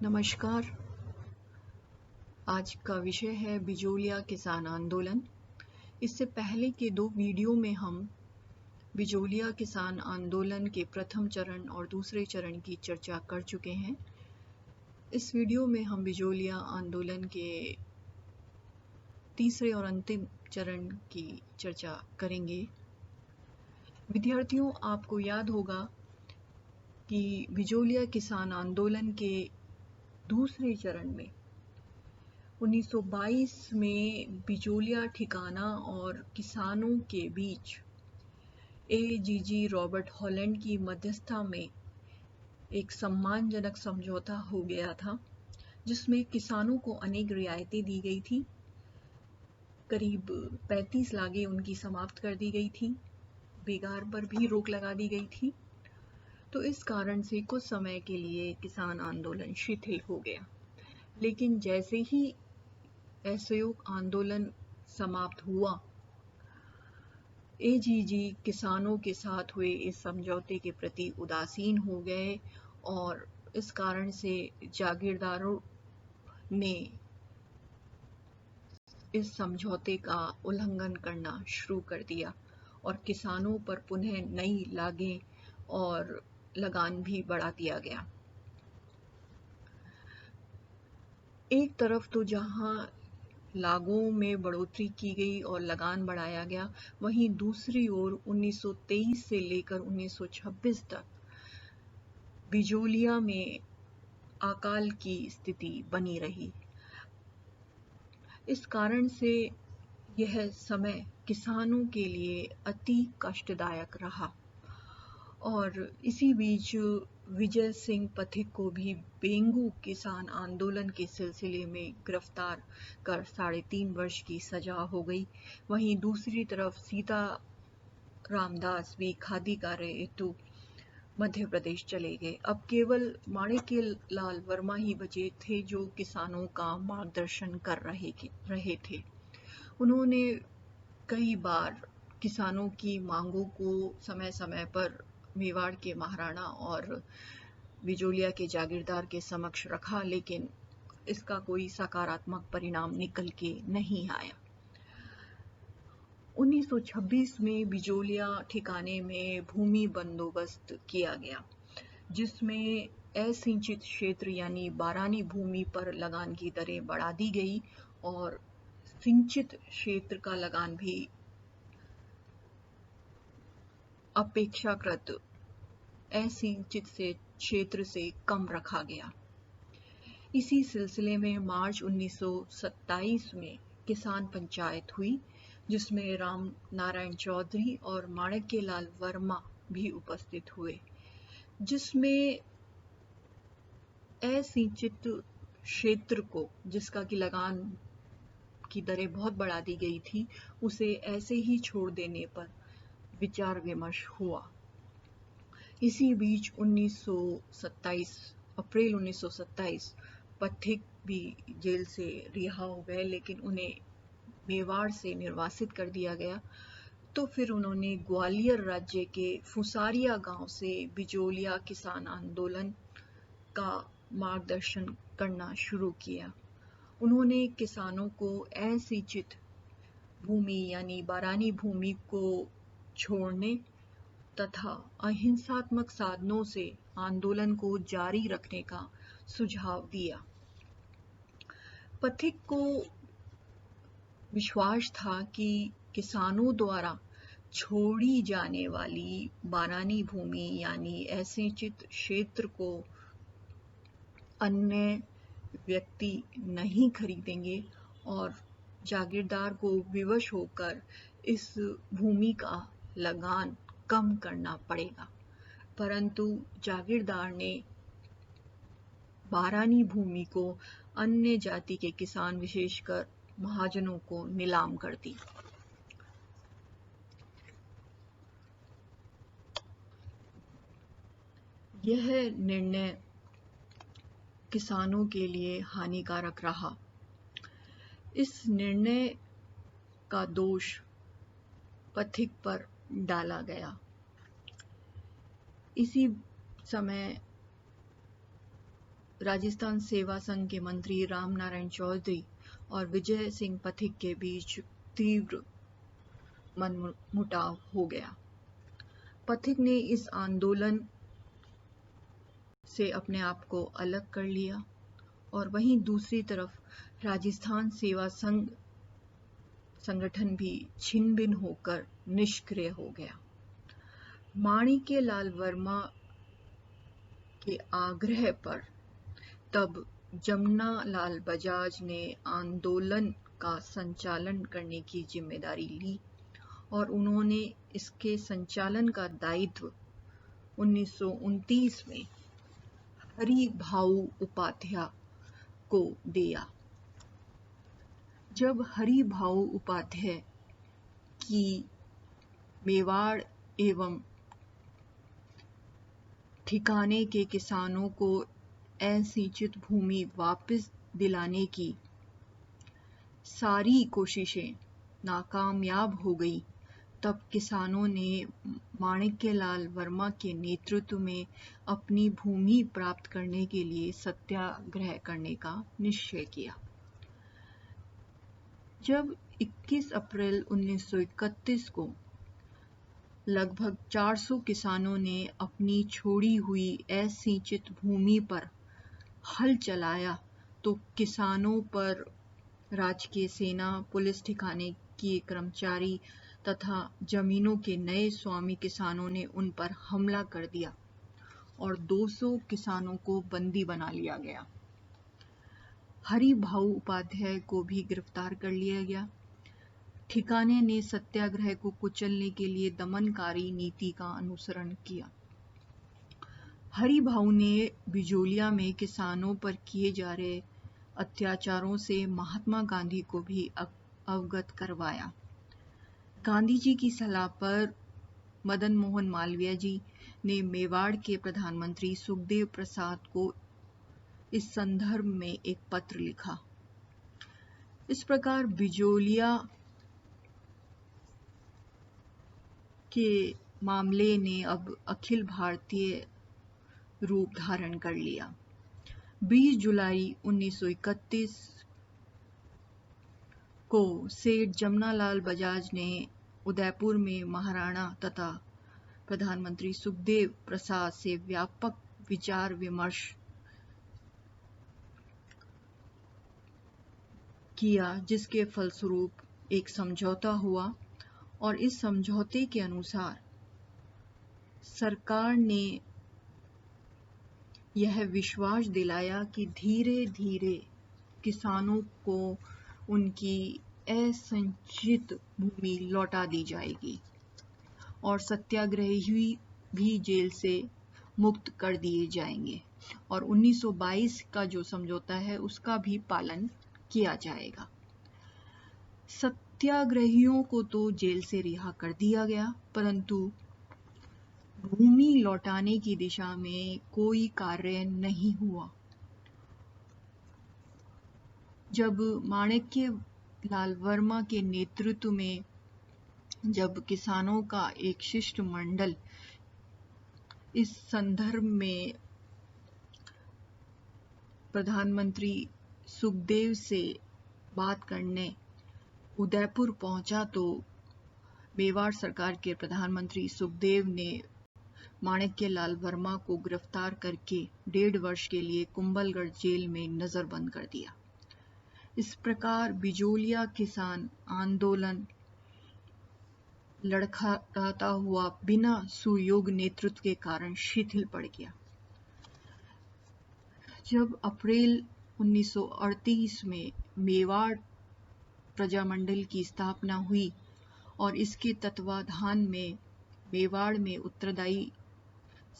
नमस्कार। आज का विषय है बिजोलिया किसान आंदोलन। इससे पहले के 2 वीडियो में हम बिजोलिया किसान आंदोलन के प्रथम चरण और दूसरे चरण की चर्चा कर चुके हैं। इस वीडियो में हम बिजोलिया आंदोलन के तीसरे और अंतिम चरण की चर्चा करेंगे। विद्यार्थियों, आपको याद होगा कि बिजोलिया किसान आंदोलन के दूसरे चरण में 1922 में बिजोलिया ठिकाना और किसानों के बीच AGG रॉबर्ट हॉलैंड की मध्यस्थता में एक सम्मानजनक समझौता हो गया था, जिसमें किसानों को अनेक रियायतें दी गई थी। करीब 35 लागें उनकी समाप्त कर दी गई थी। बेगार पर भी रोक लगा दी गई थी। तो इस कारण से कुछ समय के लिए किसान आंदोलन शिथिल हो गया। लेकिन जैसे ही असहयोग आंदोलन समाप्त हुआ, AGG किसानों के साथ हुए इस समझौते के प्रति उदासीन हो गए और इस कारण से जागीरदारों ने इस समझौते का उल्लंघन करना शुरू कर दिया और किसानों पर पुनः नई लागें और लगान भी बढ़ा दिया गया। एक तरफ तो जहां लागों में बढ़ोतरी की गई और लगान बढ़ाया गया, वहीं दूसरी ओर 1923 से लेकर 1926 तक बिजोलिया में अकाल की स्थिति बनी रही। इस कारण से यह समय किसानों के लिए अति कष्टदायक रहा और इसी बीच विजय सिंह पथिक को भी बेंगू किसान आंदोलन के सिलसिले में गिरफ्तार कर 3.5 वर्ष की सजा हो गई। वहीं दूसरी तरफ सीता रामदास भी खादी कार्य हेतु मध्य प्रदेश चले गए। अब केवल माणिक्यलाल वर्मा ही बचे थे जो किसानों का मार्गदर्शन कर रहे थे। उन्होंने कई बार किसानों की मांगों को समय समय पर मेवाड़ के महाराणा और बिजोलिया के जागीरदार के समक्ष रखा, लेकिन इसका कोई सकारात्मक परिणाम निकल के नहीं आया। 1926 में बिजोलिया ठिकाने में भूमि बंदोबस्त किया गया, जिसमें असिंचित क्षेत्र यानी बारानी भूमि पर लगान की दरें बढ़ा दी गई और सिंचित क्षेत्र का लगान भी अपेक्षाकृत असिंचित से क्षेत्र से कम रखा गया। इसी सिलसिले में मार्च 1927 में किसान पंचायत हुई, जिसमें राम नारायण चौधरी और माणिक्यलाल वर्मा भी उपस्थित हुए, जिसमें असिंचित क्षेत्र को, जिसका कि लगान की दरें बहुत बढ़ा दी गई थी, उसे ऐसे ही छोड़ देने पर विचार विमर्श हुआ। इसी बीच अप्रैल 1927 पथिक भी जेल से रिहा हो गए, लेकिन उन्हें मेवाड़ से निर्वासित कर दिया गया। तो फिर उन्होंने ग्वालियर राज्य के फुसारिया गांव से बिजोलिया किसान आंदोलन का मार्गदर्शन करना शुरू किया। उन्होंने किसानों को असिंचित भूमि यानी बारानी भूमि को छोड़ने तथा अहिंसात्मक साधनों से आंदोलन को जारी रखने का सुझाव दिया। पथिक को विश्वास था कि किसानों द्वारा छोड़ी जाने वाली बारानी भूमि यानी असिंचित क्षेत्र को अन्य व्यक्ति नहीं खरीदेंगे और जागीरदार को विवश होकर इस भूमि का लगान कम करना पड़ेगा। परंतु जागीरदार ने बारानी भूमि को अन्य जाति के किसान, विशेषकर महाजनों को नीलाम कर दी। यह निर्णय किसानों के लिए हानिकारक रहा। इस निर्णय का दोष पथिक पर डाला गया। इसी समय राजस्थान सेवा संघ के मंत्री रामनारायण चौधरी और विजय सिंह पथिक के बीच तीव्र मनमुटाव हो गया। पथिक ने इस आंदोलन से अपने आप को अलग कर लिया और वहीं दूसरी तरफ राजस्थान सेवा संघ संगठन भी छिन्न भिन्न होकर निष्क्रिय हो गया। माणिक्यलाल वर्मा के आग्रह पर तब जमनालाल बजाज ने आंदोलन का संचालन करने की जिम्मेदारी ली और उन्होंने इसके संचालन का दायित्व 1929 में हरि भाऊ उपाध्याय को दिया। जब हरि भाऊ उपाध्याय की मेवाड़ एवं ठिकाने के किसानों को असिंचित भूमि वापस दिलाने की सारी कोशिशें नाकामयाब हो गई, तब किसानों ने माणिक्यलाल वर्मा के नेतृत्व में अपनी भूमि प्राप्त करने के लिए सत्याग्रह करने का निश्चय किया। जब 21 अप्रैल 1931 को लगभग 400 किसानों ने अपनी छोड़ी हुई असिंचित भूमि पर हल चलाया, तो किसानों पर राजकीय सेना, पुलिस ठिकाने के कर्मचारी तथा जमीनों के नए स्वामी किसानों ने उन पर हमला कर दिया और 200 किसानों को बंदी बना लिया गया। हरि भाऊ उपाध्याय को भी गिरफ्तार कर लिया गया। ठिकाने ने सत्याग्रह को कुचलने के लिए दमनकारी नीति का अनुसरण किया। हरि भाऊ ने बिजोलिया में किसानों पर किए जा रहे अत्याचारों से महात्मा गांधी को भी अवगत करवाया। गांधी जी की सलाह पर मदन मोहन मालवीय जी ने मेवाड़ के प्रधानमंत्री सुखदेव प्रसाद को इस संदर्भ में एक पत्र लिखा। इस प्रकार बिजोलिया के मामले ने अब अखिल भारतीय रूप धारण कर लिया। 20 जुलाई 1931 को सेठ जमनालाल बजाज ने उदयपुर में महाराणा तथा प्रधानमंत्री सुखदेव प्रसाद से व्यापक विचार विमर्श किया, जिसके फलस्वरूप एक समझौता हुआ और इस समझौते के अनुसार सरकार ने यह विश्वास दिलाया कि धीरे धीरे किसानों को उनकी असंचित भूमि लौटा दी जाएगी और सत्याग्रही भी जेल से मुक्त कर दिए जाएंगे और 1922 का जो समझौता है उसका भी पालन किया जाएगा। सत्याग्रहियों को तो जेल से रिहा कर दिया गया, परंतु भूमि लौटाने की दिशा में कोई कार्य नहीं हुआ। जब माणिक्यलाल वर्मा के नेतृत्व में जब किसानों का एक शिष्टमंडल इस संदर्भ में प्रधानमंत्री सुखदेव से बात करने उदयपुर पहुंचा, तो मेवाड़ सरकार के प्रधानमंत्री सुखदेव ने माणिक्यलाल वर्मा को गिरफ्तार करके 1.5 वर्ष के लिए कुंभलगढ़ जेल में नजरबंद कर दिया। इस प्रकार बिजोलिया किसान आंदोलन लड़खड़ाता हुआ बिना सुयोग्य नेतृत्व के कारण शिथिल पड़ गया। जब अप्रैल 1938 में मेवाड़ प्रजामंडल की स्थापना हुई और इसके तत्वाधान में मेवाड़ में उत्तरदायी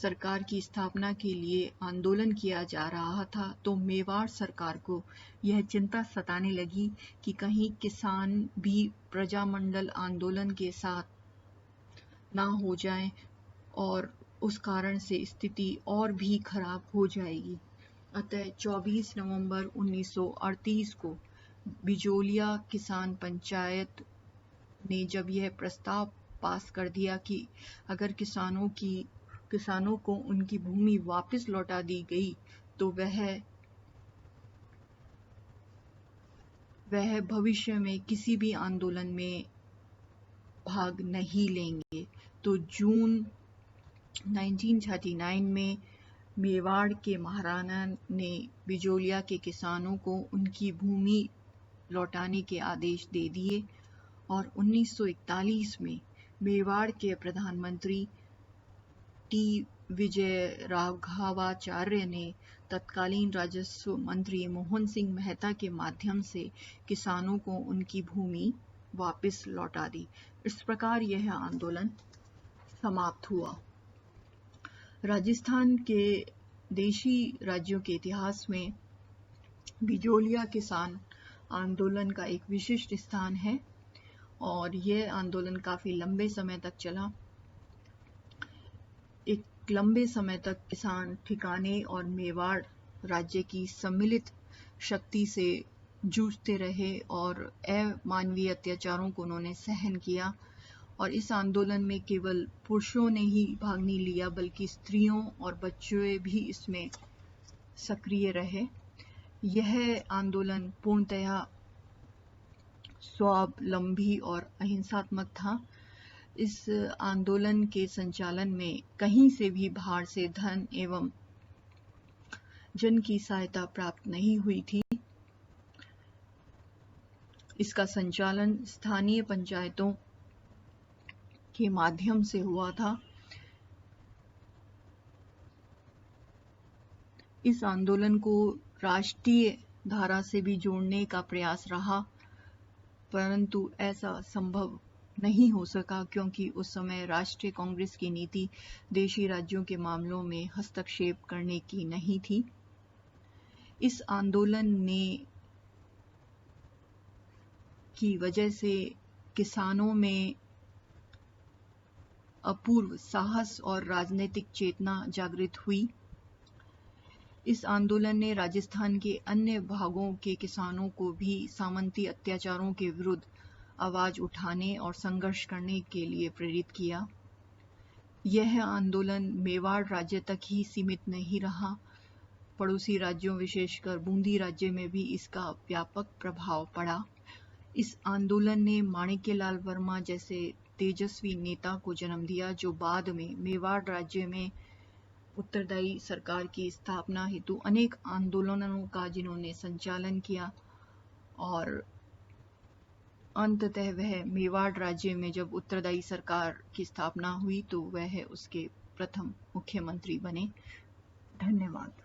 सरकार की स्थापना के लिए आंदोलन किया जा रहा था, तो मेवाड़ सरकार को यह चिंता सताने लगी कि कहीं किसान भी प्रजामंडल आंदोलन के साथ ना हो जाएं और उस कारण से स्थिति और भी खराब हो जाएगी। अतः 24 नवंबर 1938 को बिजोलिया किसान पंचायत ने जब यह प्रस्ताव पास कर दिया कि अगर किसानों को उनकी भूमि वापस लौटा दी गई तो वह वह भविष्य में किसी भी आंदोलन में भाग नहीं लेंगे। तो जून 1939 में मेवाड़ के महाराणा ने बिजोलिया के किसानों को उनकी भूमि लौटाने के आदेश दे दिए और 1941 में मेवाड़ के प्रधानमंत्री टी विजयराघवाचार्य ने तत्कालीन राजस्व मंत्री मोहन सिंह मेहता के माध्यम से किसानों को उनकी भूमि वापस लौटा दी। इस प्रकार यह आंदोलन समाप्त हुआ। राजस्थान के देशी राज्यों के इतिहास में बिजोलिया किसान आंदोलन का एक विशिष्ट स्थान है और यह आंदोलन काफी लंबे समय तक चला। एक लंबे समय तक किसान ठिकाने और मेवाड़ राज्य की सम्मिलित शक्ति से जूझते रहे और अमानवीय अत्याचारों को उन्होंने सहन किया। और इस आंदोलन में केवल पुरुषों ने ही भाग नहीं लिया बल्कि स्त्रियों और बच्चे भी इसमें सक्रिय रहे। यह आंदोलन पूर्णतया स्वावलंबी और अहिंसात्मक था। इस आंदोलन के संचालन में कहीं से भी बाहर से धन एवं जन की सहायता प्राप्त नहीं हुई थी। इसका संचालन स्थानीय पंचायतों के माध्यम से हुआ था। इस आंदोलन को राष्ट्रीय धारा से भी जोड़ने का प्रयास रहा, परंतु ऐसा संभव नहीं हो सका क्योंकि उस समय राष्ट्रीय कांग्रेस की नीति देशी राज्यों के मामलों में हस्तक्षेप करने की नहीं थी। इस आंदोलन की वजह से किसानों में अपूर्व साहस और राजनीतिक चेतना जागृत हुई। इस आंदोलन ने राजस्थान के अन्य भागों के किसानों को भी सामंती अत्याचारों के विरुद्ध आवाज उठाने और संघर्ष करने के लिए प्रेरित किया। यह आंदोलन मेवाड़ राज्य तक ही सीमित नहीं रहा, पड़ोसी राज्यों विशेषकर बूंदी राज्य में भी इसका व्यापक प्रभाव पड़ा। इस आंदोलन ने माणिक्यलाल वर्मा जैसे तेजस्वी नेता को जन्म दिया जो बाद में मेवाड़ राज्य में उत्तरदायी सरकार की स्थापना हेतु अनेक आंदोलनों का जिन्होंने संचालन किया और अंततः वह मेवाड़ राज्य में जब उत्तरदायी सरकार की स्थापना हुई तो वह उसके प्रथम मुख्यमंत्री बने। धन्यवाद।